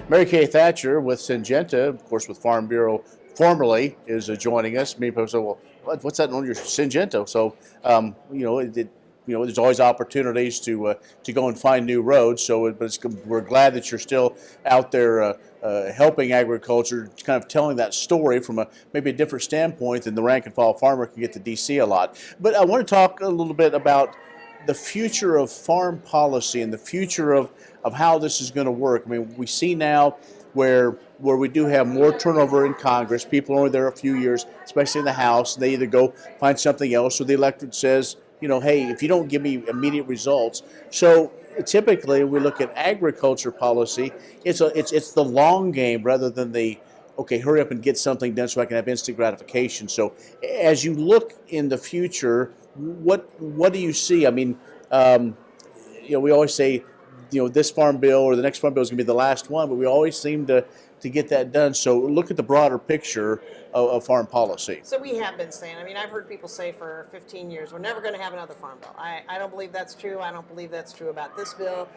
Mary K Thatcher with Syngenta, of course, with Farm Bureau formerly, is joining us. Many people say, "Well, what's that on your Syngenta?" So, there's always opportunities to go and find new roads. So, we're glad that you're still out there helping agriculture, kind of telling that story from maybe a different standpoint than the rank and file farmer can get to DC a lot. But I want to talk a little bit about the future of farm policy and the future of how this is going to work. I mean, we see now where we do have more turnover in Congress. People are only there a few years, especially in the House. They either go find something else, or the electorate says, hey, if you don't give me immediate results. So typically, we look at agriculture policy. It's the long game rather than the okay, hurry up and get something done so I can have instant gratification. So as you look in the future, what do you see? I mean, we always say, this farm bill or the next farm bill is going to be the last one, but we always seem to get that done. So look at the broader picture of farm policy. So we have been saying, I've heard people say for 15 years, we're never going to have another farm bill. I don't believe that's true. I don't believe that's true about this bill.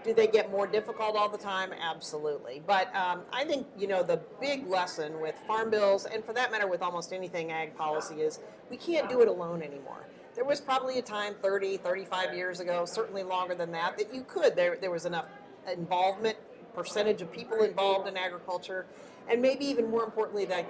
Do they get more difficult all the time? Absolutely. But I think, the big lesson with farm bills, and for that matter with almost anything ag policy, is we can't do it alone anymore. There was probably a time 30, 35 years ago, certainly longer than that you could. There was enough involvement, percentage of people involved in agriculture, and maybe even more importantly than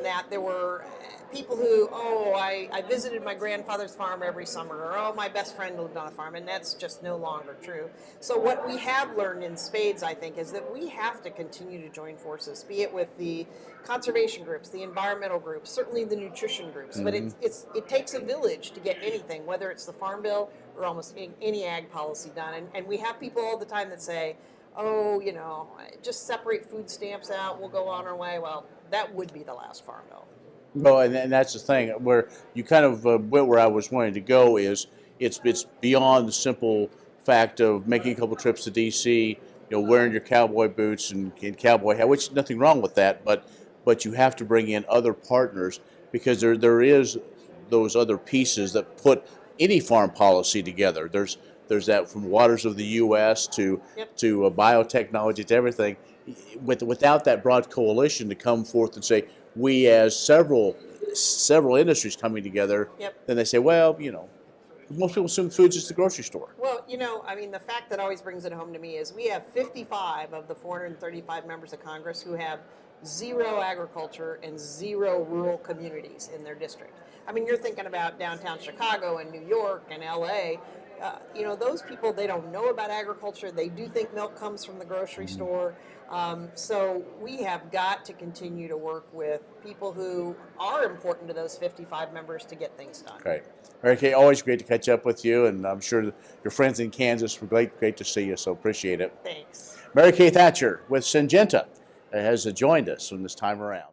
that, there were people who, I visited my grandfather's farm every summer, or my best friend lived on a farm, and that's just no longer true. So what we have learned in spades, I think, is that we have to continue to join forces, be it with the conservation groups, the environmental groups, certainly the nutrition groups, but it takes a village to get anything, whether it's the farm bill or almost any ag policy done. And we have people all the time that say, just separate food stamps out, we'll go on our way. Well, that would be the last farm bill. Well, and that's the thing, where you kind of went where I was wanting to go is it's beyond the simple fact of making a couple trips to D.C., wearing your cowboy boots and cowboy hat, which nothing wrong with that, but you have to bring in other partners because there is those other pieces that put any farm policy together. There's that from waters of the U.S. to biotechnology to everything. Without that broad coalition to come forth and say, we as several industries coming together, then they say, well, most people assume food's just the grocery store. Well, the fact that always brings it home to me is we have 55 of the 435 members of Congress who have zero agriculture and zero rural communities in their district. You're thinking about downtown Chicago and New York and L.A., those people, they don't know about agriculture. They do think milk comes from the grocery store. So we have got to continue to work with people who are important to those 55 members to get things done. Great. Mary Kay, always great to catch up with you, and I'm sure your friends in Kansas were great to see you, so appreciate it. Thanks. Mary Kay Thatcher with Syngenta has joined us from this time around.